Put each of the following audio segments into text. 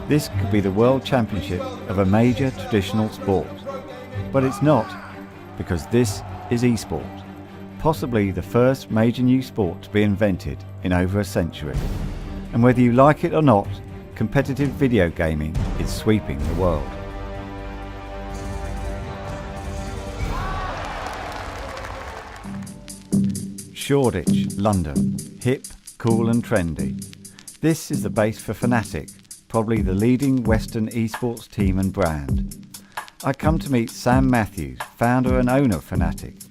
This could be the World Championship of a major traditional sport. But it's not, because this is e-sport, possibly the first major new sport to be invented in over a century. And whether you like it or not, competitive video gaming is sweeping the world. Shoreditch, London. Hip, cool and trendy. This is the base for Fnatic, probably the leading Western esports team and brand. I come to meet Sam Matthews, founder and owner of Fnatic,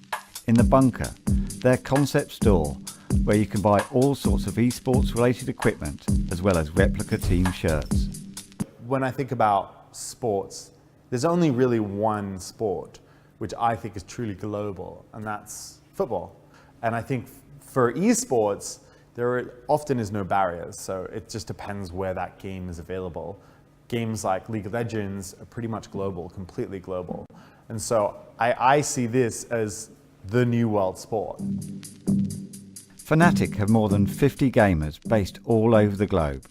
in The Bunker, their concept store where you can buy all sorts of esports related equipment as well as replica team shirts. When I think about sports, there's only really one sport which I think is truly global, and that's football. And I think for esports, there often is no barriers, so it just depends where that game is available. Games like League of Legends are pretty much global, completely global. And so I see this as the new world sport. Fnatic have more than 50 gamers based all over the globe.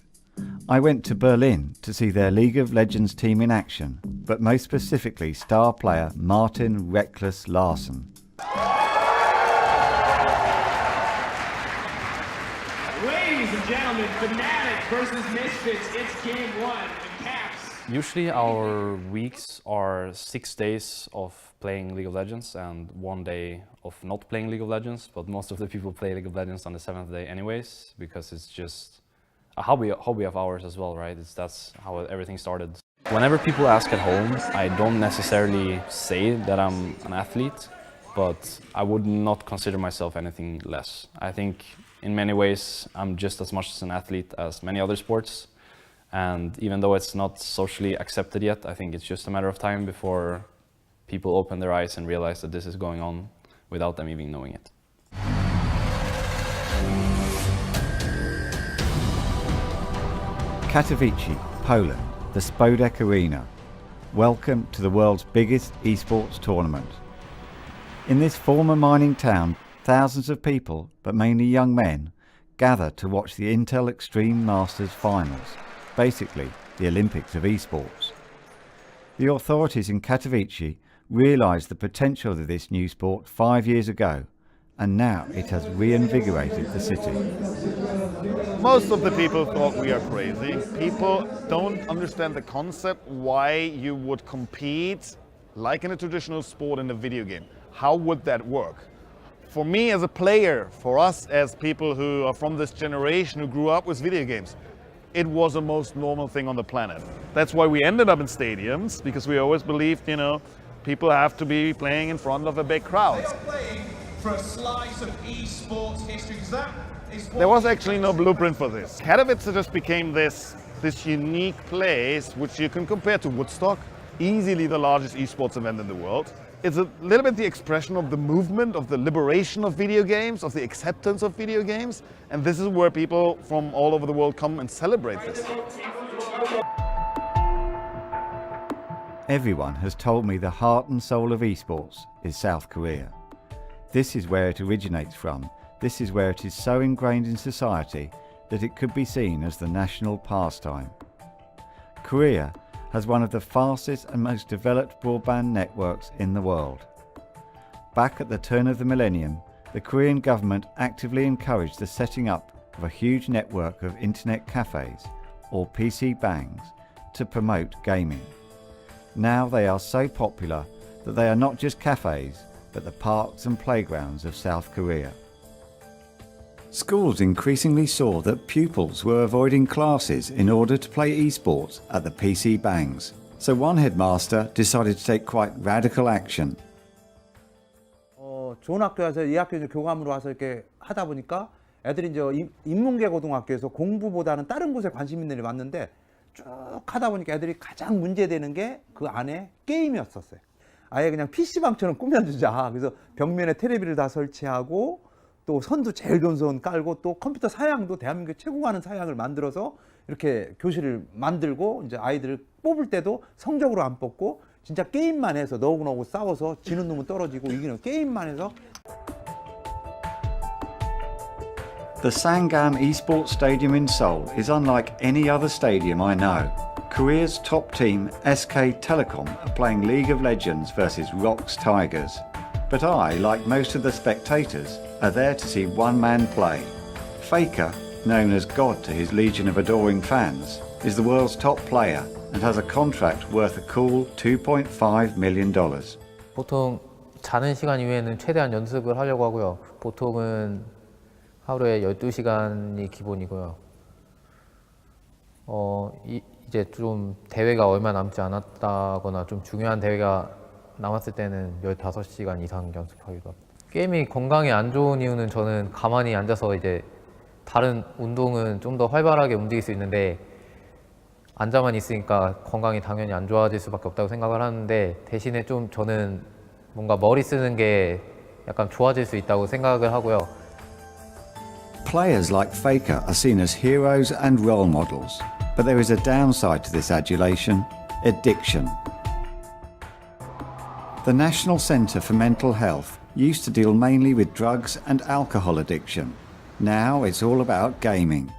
I went to Berlin to see their League of Legends team in action, but most specifically star player Martin Reckless Larsen. Ladies and gentlemen, Fnatic versus Misfits, it's game one, and Caps. Usually our weeks are 6 days of playing League of Legends and 1 day of not playing League of Legends, but most of the people play League of Legends on the 7th day anyways, because it's just a hobby of ours as well, right? That's how everything started. Whenever people ask at home, I don't necessarily say that I'm an athlete, but I would not consider myself anything less. I think in many ways, I'm just as much as an athlete as many other sports. And even though it's not socially accepted yet, I think it's just a matter of time before people open their eyes and realize that this is going on without them even knowing it. Katowice, Poland, the Spodek Arena. Welcome to the world's biggest esports tournament. In this former mining town, thousands of people, but mainly young men, gather to watch the Intel Extreme Masters Finals, basically the Olympics of esports. The authorities in Katowice realised the potential of this new sport 5 years ago, and now it has reinvigorated the city. Most of the people thought we are crazy. People don't understand the concept why you would compete like in a traditional sport in a video game. How would that work? For me as a player, for us as people who are from this generation who grew up with video games, it was the most normal thing on the planet. That's why we ended up in stadiums, because we always believed, people have to be playing in front of a big crowd. They are playing for a slice of esports history, because that is what... There was actually no blueprint for this. Katowice just became this unique place which you can compare to Woodstock, easily the largest esports event in the world. It's a little bit the expression of the movement, of the liberation of video games, of the acceptance of video games. And this is where people from all over the world come and celebrate this. Everyone has told me the heart and soul of esports is South Korea. This is where it originates from. This is where it is so ingrained in society that it could be seen as the national pastime. Korea has one of the fastest and most developed broadband networks in the world. Back at the turn of the millennium, the Korean government actively encouraged the setting up of a huge network of internet cafes, or PC bangs, to promote gaming. Now they are so popular that they are not just cafes, but the parks and playgrounds of South Korea. Schools increasingly saw that pupils were avoiding classes in order to play esports at the PC bangs. So one headmaster decided to take quite radical action. 좋은 학교에서 이 학교 이제 교감으로 와서 이렇게 하다 보니까 애들이 이제 인문계 고등학교에서 공부보다는 다른 곳에 관심 있는 애들이 왔는데 쭉 하다 보니까 애들이 가장 문제되는 게 그 안에 게임이었었어요. 아예 그냥 PC방처럼 꾸며주자. 그래서 벽면에 테레비를 다 설치하고 또 선도 제일 좋은 선 깔고 또 컴퓨터 사양도 대한민국 최고 하는 사양을 만들어서 이렇게 교실을 만들고 이제 아이들을 뽑을 때도 성적으로 안 뽑고 진짜 게임만 해서 너하고 싸워서 지는 놈은 떨어지고 이기는 게임만 해서. The Sangam Esports Stadium in Seoul is unlike any other stadium I know. Korea's top team, SK Telecom, are playing League of Legends versus ROX Tigers. But I, like most of the spectators, are there to see one man play. Faker, known as God to his legion of adoring fans, is the world's top player and has a contract worth a cool $2.5 million. 보통 자는 시간 이외에는 최대한 연습을 하려고 하고요. 보통은 하루에 12시간이 기본이고요. 이제 좀 대회가 얼마 남지 않았다거나 좀 중요한 대회가 남았을 때는 15시간 이상 연습하기도 합니다. 게임이 건강에 안 좋은 이유는 저는 가만히 앉아서 이제 다른 운동은 좀 더 활발하게 움직일 수 있는데 앉아만 있으니까 건강이 당연히 안 좋아질 수밖에 없다고 생각을 하는데 대신에 좀 저는 뭔가 머리 쓰는 게 약간 좋아질 수 있다고 생각을 하고요. Players like Faker are seen as heroes and role models, but there is a downside to this adulation: addiction. The National Centre for Mental Health used to deal mainly with drugs and alcohol addiction. Now it's all about gaming.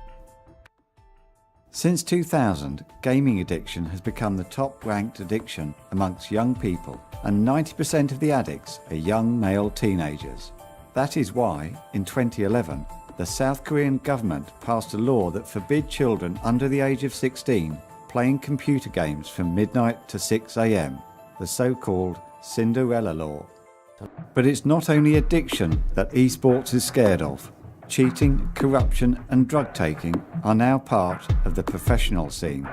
Since 2000, gaming addiction has become the top-ranked addiction amongst young people, and 90% of the addicts are young male teenagers. That is why, in 2011, the South Korean government passed a law that forbid children under the age of 16 playing computer games from midnight to 6 a.m, the so-called Cinderella Law. But it's not only addiction that esports is scared of. Cheating, corruption and drug taking are now part of the professional scene.